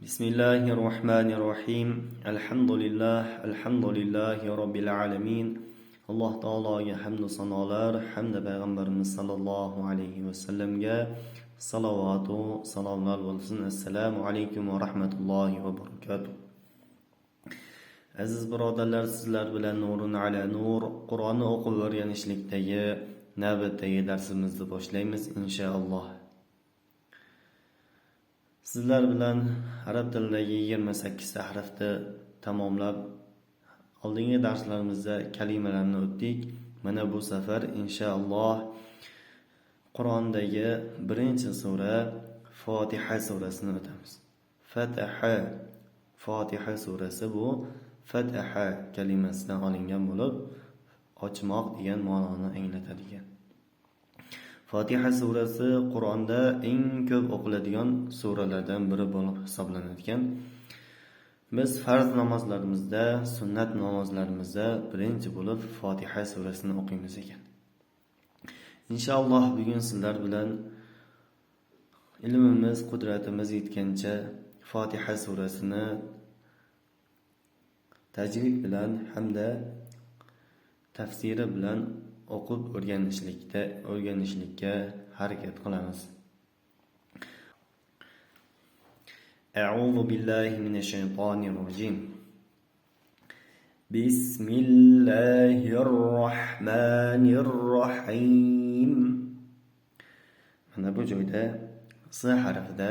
بسم الله الرحمن الرحيم الحمد لله رب العالمين alloh taologa hamdu sanolar hamda payg'ambarimiz sollallohu alayhi vasallamga salovatu salomlar bo'lsin. Assalomu alaykum va rahmatullohi va barakatuh. Aziz birodarlar, sizlar bilan nurun ala nur Qur'onni o'qib o'rganishlikdagi navbatdagi darsimizni boshlaymiz inshaalloh. Sizlar bilan arab tilidagi 28 ta harfni tamomlab oldingi darslarimizda kalimalarni o'tdik. Mana bu safar inshaalloh Qur'ondagi birinchi sura Fotiha surasini o'tamiz. Fotiha surasi bu Fataha kalimasidan olingan bo'lib, ochmoq degan ma'noni anglatadigan. Fotiha surasi Qur'onda eng ko'p o'qiladigan suralardan biri bo'lib hisoblanadigan. Biz farz namozlarimizda, sunnat namozlarimizda birinchi bo'lib Fotiha surasini o'qiymiz ekan. Inshaalloh bugun sizlar bilan ilmimiz, qudratimiz yetgancha Fotiha surasini tajvid bilan hamda tafsiri bilan o'qib o'rganishlikka harakat qilamiz. A'udhu billahi minash shaytonir rojim. Bismillahirrohmanirrohim. Mana bu joyda s harfida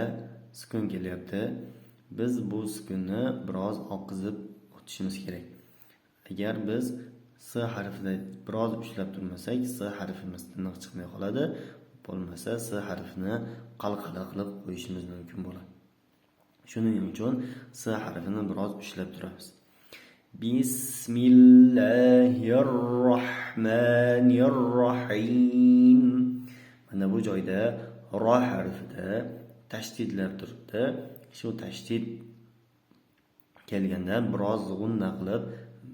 sukun kelyapti. Biz bu sukunni biroz oqizib o'tishimiz kerak. Agar biz s harfida biroz ushlab turmasak, s harfimiz tiniq chiqmay qoladi. Bo'lmasa s harfini qalqala qilib qo'yishimiz mumkin bo'ladi. Shuning uchun s harfini biroz ushlab turamiz. Bismillahirrohmanirrohim. Mana bu joyda ro harfida tashdidlar turibdi. Shu tashdid kelganda biroz g'unna qilib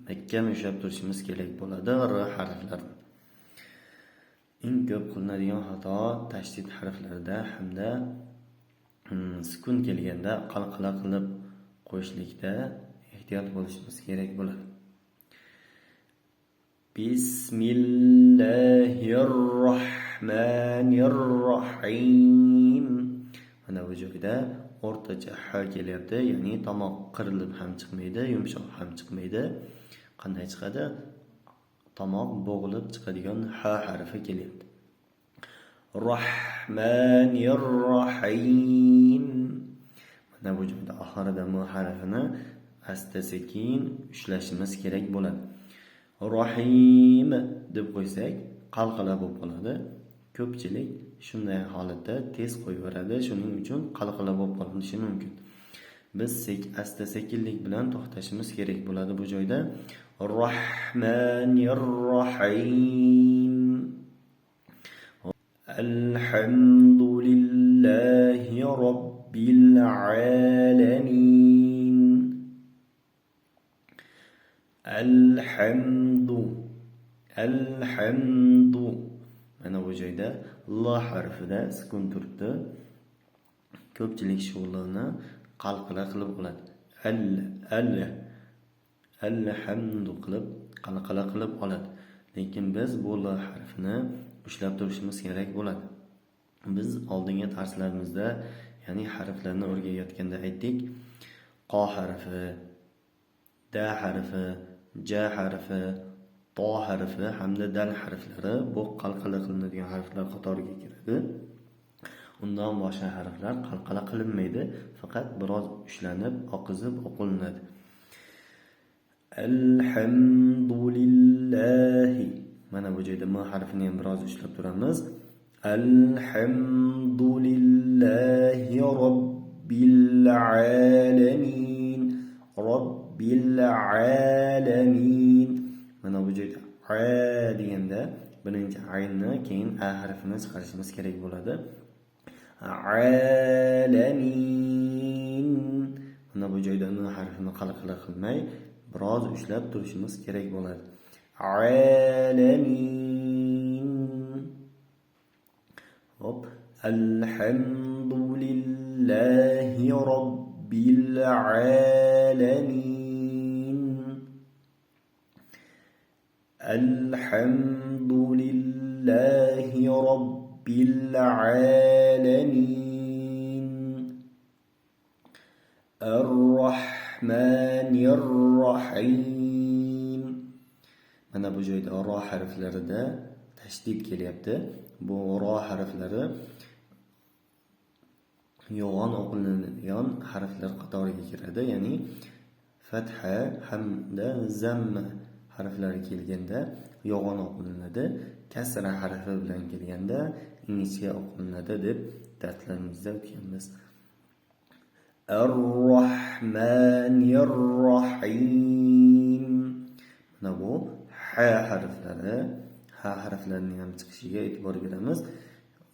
mahkam ushlab turishimiz kerak bo'ladi r harflarini. Eng ko'p qilinadigan xato tashdid harflarida hamda sukun kelganda qalqala qilib qo'yishlikda ehtiyot bo'lishimiz kerak bo'ladi. Bismillahirrohmanirrohim. Mana bu joyda o'rtacha ha kelyapti, ya'ni tomoq qirilib ham chiqmaydi, yumshoq ham chiqmaydi. Qanday chiqadi? Tomoq bo'g'ilib chiqadigan ha harfi kelyapti. Rahmanirrohim. Mana bu joyda oxirida mu harfini asta-sekin ushlashimiz kerak bo'ladi. Rohim deb qo'ysak qalqala bo'lib qoladi. Ko'pchilik shunday holatda tez qo'yaveradi, shuning uchun qalqala bo'lib qolishi mumkin. Biz asta-sekinlik bilan to'xtashimiz kerak bo'ladi bu joyda. Rahmanirrohim. Alhamdulillahi robbil alamin. Alhamdu. Mana bu joyda l harfida sukun turibdi. Ko'pchilik shu lni qalqala qilib oladi. Alhamdu qilib qalqala qilib oladi. Lekin biz bu l harfini ushlab turishimiz kerak bo'ladi. Biz oldingi darslarimizda, ya'ni harflarni o'rganayotganda aytdik, q harfi, da harfi, ja harfi, to harfi hamda dal harflari bu qalqala qilinadigan harflar qatoriga kiradi. Undan boshqa harflar qalqala qilinmaydi, faqat biroz ushlanib, oqizib o'qilinadi. Alhamdulillahi. Mana bu joyda m harfini ham biroz ushlab turamiz. Alhamdulillahi robbil alamin. Robbil alamin. Mana bu joyda a deganda birinchi aynni, keyin a harfini chiqarishimiz kerak bo'ladi. Alamin. Mana bu joyda n harfini qalqala qilmay biroz ushlab turishimiz kerak bo'ladi. Alamin. Hop. Alhamdulillahi robbil العالمين الحمد لله رب العالمين الرحمن الرحيم. Mana bu joyda ro harflarida tashdid kelyapti. Bu ro harflari yo'g'on o'qilinadigan harflar qatoriga kiradi. Ya'ni fatha hamda zamma harflari kelganda yo'g'on o'qilinadi. Kasra harfi bilan kelganda ingichka o'qilinadi deb darslarimizda o'tganmiz. Ar-Rahmanir Rahim. Mana bu ha harflarining ham chiqishiga e'tibor beramiz.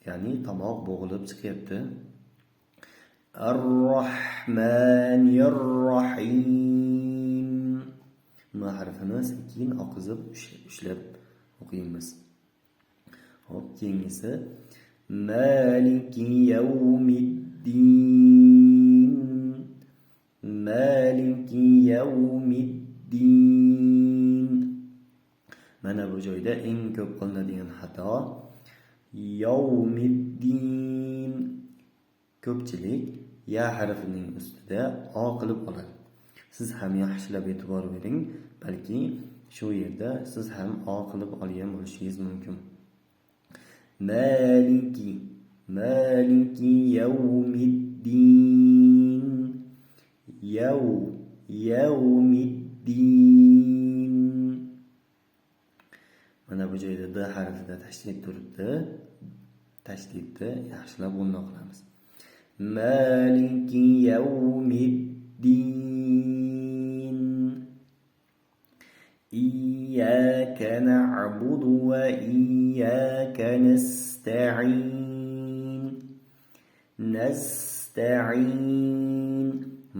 Ya'ni tomoq bo'g'ilib chiqyapti. Ar-Rahmanir Rahim. Ma harfini sekin oqizib ushlab o'qiymiz. Hop, keyingisi Maliki yawmiddin. Maliki yawmiddin. Mana bu joyda eng ko'p qilinadigan xato yawmiddin. Ko'pchilik ya harfining ustida o qilib oladi. Siz ham yaxshilab e'tibor bering, balki shu yerda siz ham o qilib olgan bo'lishingiz mumkin. Maliki yawmiddin. Yawmiddin. Mana bu joyda d harfida tashdid turibdi. Tashdidni yaxshilab o'rnoq qilamiz. Maliki yawmiddin. Iyyaka na'budu wa iyyaka nasta'in.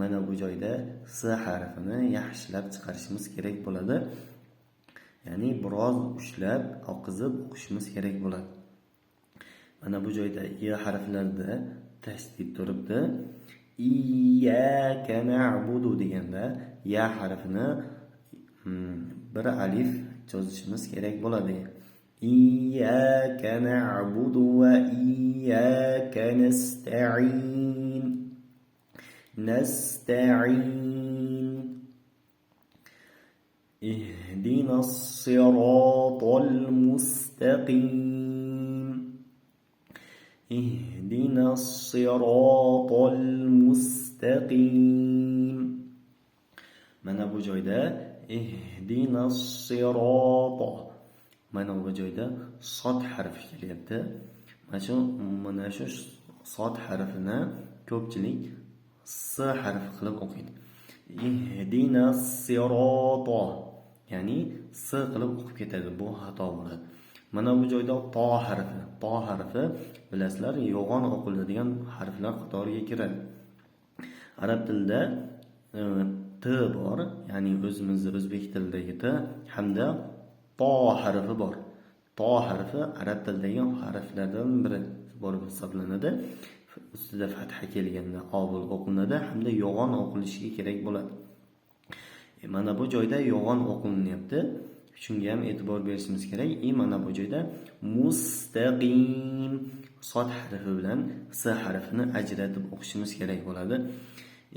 Mana bu joyda s harfini yaxshilab chiqarishimiz kerak bo'ladi. Ya'ni biroz ushlab, oqizib o'qishimiz kerak bo'ladi. Mana bu joyda i harflarida tashdid turibdi. Iyyaka na'budu deganda ya harfini bir alif chozishimiz kerak bo'ladi. Iyyaka na'budu va iyyaka nasta'in. Ihdinas siratal mustaqim. Ihdinas siratal mustaqim. Mana bu joyda ihdinas sirata. Mana bu joyda sod harfi kelyapti. Mana shu sod harfini ko'pchilik s harfi qilib o'qiydi. Ihdinas sirata. Ya'ni s qilib o'qib ketadi. Bu xato bo'ladi. Mana bu joyda to harfi bilasizlar, yo'g'on o'qiladigan harflar qatoriga kiradi. Arab tilida t bor, ya'ni o'zimizning o'zbek tilidagi t hamda to harfi bor. To harfi arab tilidagi harflardan biri bo'lib hisoblanadi. Ustida fatha kelganda ovul o'qilinadi hamda yo'g'on o'qilishiga kerak bo'ladi. Mana bu joyda yo'g'on o'qilinyapti. Shunga ham e'tibor berishimiz kerak. Mana bu joyda mustaqim sod harfi bilan s harfini ajratib o'qishimiz kerak bo'ladi.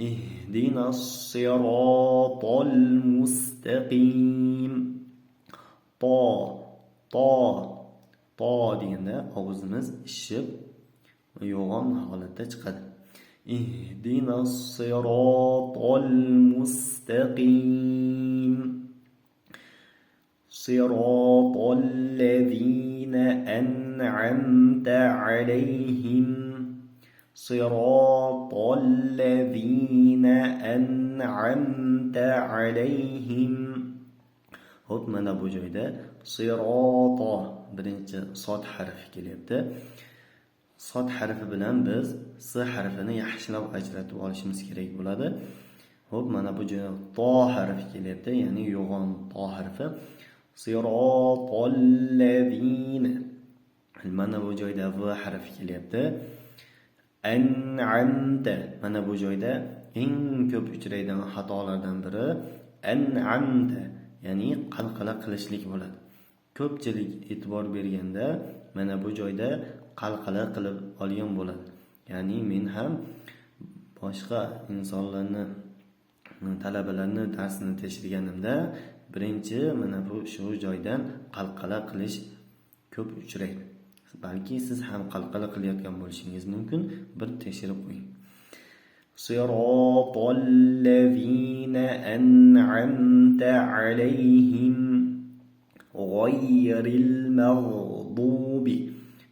Ihdinas siratal mustaqim. To deganda og'zimiz ishib yo'g'on holatda chiqadi. Ihdinas siratal mustaqim. Siratal ladzina an'amta alayhim. Siratal ladzina an'amta alayhim. Hop, mana bu joyda sirata birinchi sod harfi kelyapti. Sod harfi bilan biz s harfini yaxshilab ajratib olishimiz kerak bo'ladi. Hop, mana bu joyda to harfi kelyapti, ya'ni yo'g'on to harfi. Siratal ladzina. Mana bu joyda v harfi kelyapti. An'amta. Mana bu joyda eng ko'p uchraydigan xatolardan biri an'amta, ya'ni qalqala qilishlik bo'ladi. Ko'pchilik e'tibor berganda mana bu joyda qalqala qilib olgan bo'ladi. Ya'ni men ham boshqa insonlarni, talabalarni darsini tekshirganimda birinchi mana bu shu joydan qalqala qilish ko'p uchraydi. Balki siz ham qalqala qilayotgan bo'lishingiz mumkin. Bir tekshirib qo'ying. Siratal ladzina an'amta alayhim g'ayril maghdubi.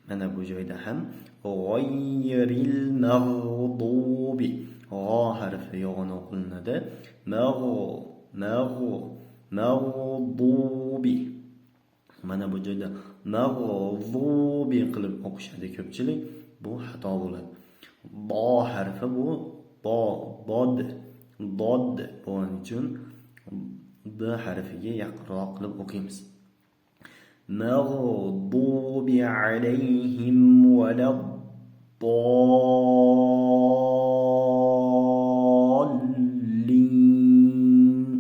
Mana bu joyda ham g'ayril maghdubi g'o harfi yo'g'on o'qilinadi. Maghdubi. Mana bu joyda maghdubi qilib o'qishadi ko'pchilik. Bu xato bo'ladi. Bo harfi bu bod bo'lgani uchun b harfiga yaqinroq qilib o'qiymiz. Maghdubi alayhim waladdallin.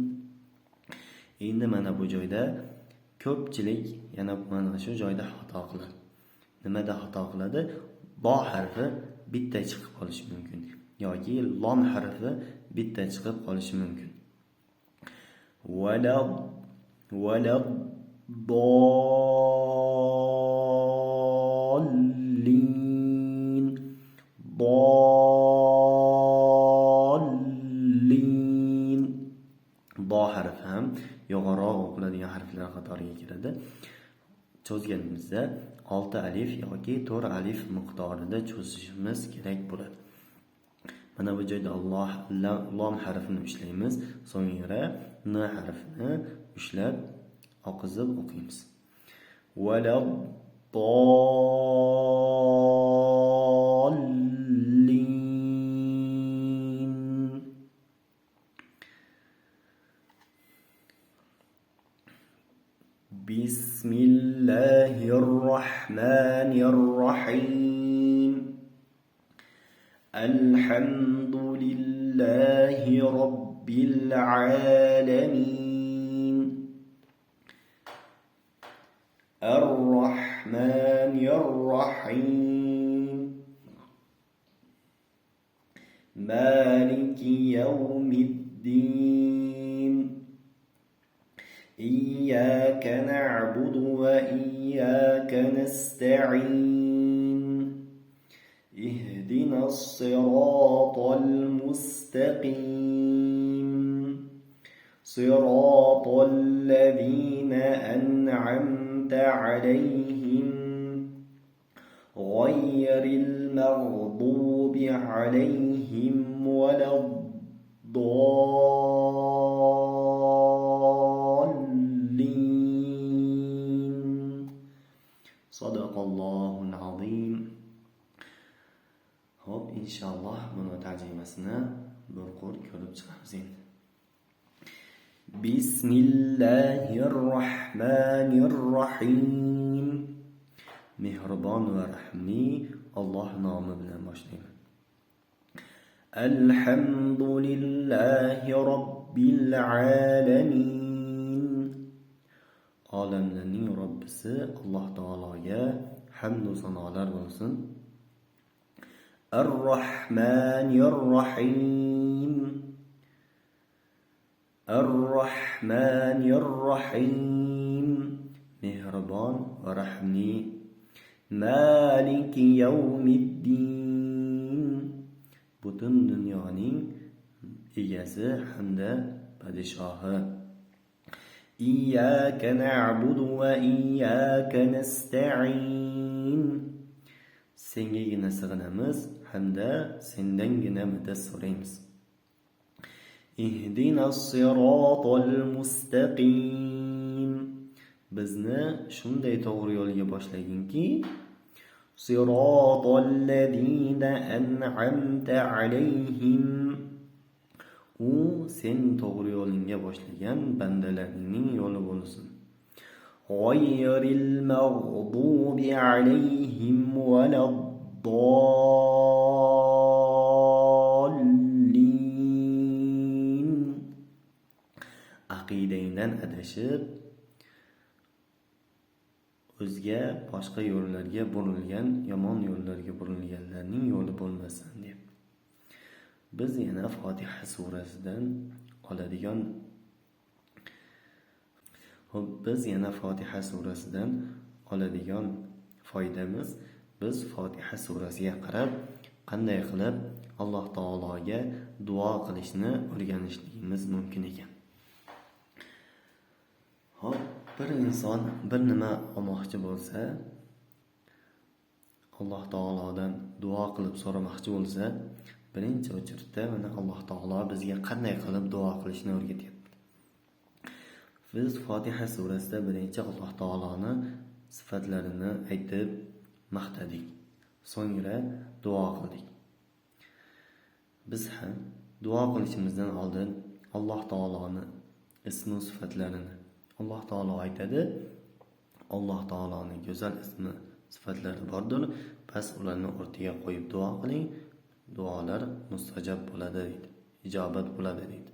Endi mana bu joyda ko'pchilik yana mana shu joyda xato qiladi. Nimada xato qiladi? Bo harfi bitta chiqib qolishi mumkin yoki lom harfi bitta chiqib qolishi mumkin. Waladdallin. Dallin. Bo harfi ham yo'g'onroq o'qiladigan harflar qatoriga kiradi. Cho'zganimizda 6 alif yoki 4 alif miqdorida cho'zishimiz kerak bo'ladi. Mana bu joyda lom harfini ushlaymiz, so'ngra n harfini ushlab oqizib o'qiymiz. Waladdallin. Bismillahirrahmanirrahim. Alhamdulillahi rabbil alamin. Ar-Rahmanir-Rahim. Maliki yawmiddin. Iyyaka na'budu wa iyyaka nasta'in. Ihdinas siratal mustaqim. Siratal ladzina an'amta alayhim ghayril maghdubi alayhim waladdallin. Sadaqallohul azim. Hop, inshaalloh buni tarjimasini bir qo'l ko'rib chiqamiz endi. Bismillahirrahmanirrahim. Mehribon va rahimli Alloh nomi bilan boshlayman. Alhamdulillahi robbil alamin. Olamlarning Robbisi Alloh taologa hamd va sanolar bo'lsin. Ar-Rahmanir-Rahim. Ar-Rahmanir-Rahim. Mehribon va rahimli. Maliki yawmiddin. Butun dunyoning egasi hamda podshohi. Iyyaka na'budu va iyyaka nasta'in. Sengagina sig'inamiz hamda sendangina madad so'raymiz. Ihdinas siratal mustaqim. Bizni shunday to'g'ri yo'lga boshlaginki, siratal ladzina an'amta alayhim. U sen to'g'ri yo'lingga boshlagan bandalarning yo'li bo'lsin. G'ayril maghdubi alayhim waladdallin. aqidangdan adashib o'zga boshqa yo'llarga burilgan, yomon yo'llarga burilganlarning yo'li bo'lmasin deb. Biz yana Fotiha surasidan oladigan foydamiz, biz Fotiha surasiga qarab qanday qilib Alloh taologa duo qilishni o'rganishligimiz mumkin ekan. Hop, bir inson bir nima olmoqchi bo'lsa, Alloh taolodan duo qilib so'ramoqchi bo'lsa, birinchi o'chirda mana Alloh taolo bizga qanday qilib duo qilishni o'rgatyapti. Biz Fotiha surasida birinchi Alloh taoloni sifatlarini aytib maqtadik. So'ngra duo qildik. Biz ham duo qilishimizdan oldin Alloh taoloni ism va sifatlarini Alloh taolo aytadi, Alloh taoloning go'zal ismi sifatlari bordir, bas ularni o'rtaga qo'yib duo qiling, duolar mustajab bo'ladi deydi, ijobat bo'ladi deydi.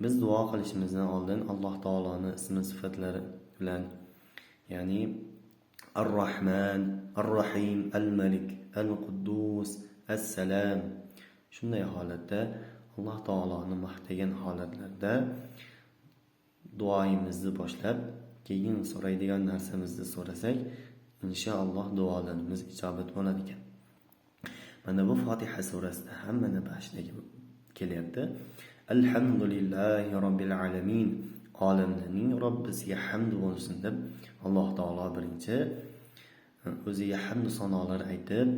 Biz duo qilishimizdan oldin Alloh taoloning ismi sifatlari bilan, ya'ni Ar-Rahman, Ar-Rahim, Al-Malik, Al-Quddus, As-Salam, shunday holatda Alloh taoloni maqtagan holatlarda duoyimizni boshlab, keyin so'raydigan narsamizni so'rasak, inshaalloh duolarimiz ijobat bo'ladi ekan. Mana bu Fotiha surasida ham mana boshlaga kelyapti. Alhamdulillahi robbil alamin. Olamlarning Robbisiga hamd bo'lsin deb Alloh taolo birinchi o'ziga hamd sanolar aytib,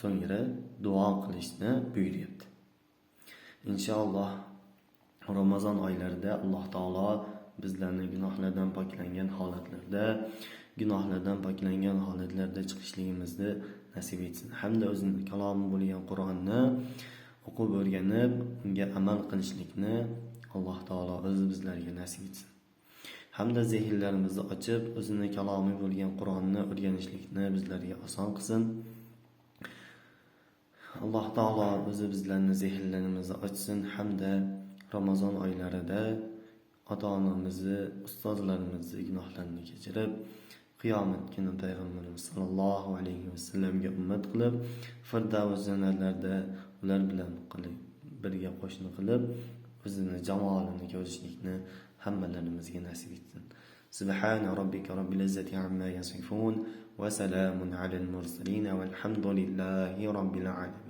so'ngra duo qilishni buyuryapti. Inshaalloh Ramazon oylarida Alloh taolo bizlarni gunohlardan poklangan holatlarda chiqishligimizni nasib etsin. Hamda o'zining kalomi bo'lgan Qur'onni o'qib o'rganib, unga amal qilishlikni Alloh taolo o'zi bizlarga nasib etsin. Hamda zehnlarimizni ochib, o'zining kalomi bo'lgan Qur'onni o'rganishlikni bizlarga oson qilsin. Alloh taolo o'zi bizlarning zehnlarimizni ochsin, hamda Ramazon oylarida ota-onamizni, ustozlarimizni gunohlarini kechirib, qiyomat kuni payg'ambarimiz sollallohu alayhi vasallamga ummat qilib, Firdavs jannatlarida ular bilan birga qo'shni qilib, o'zini jamolini ko'rishlikni hammalarimizga nasib etsin. Subhana robbika robbil izzati amma yasifun va salamun alal mursalin valhamdulillahi robbil alamin.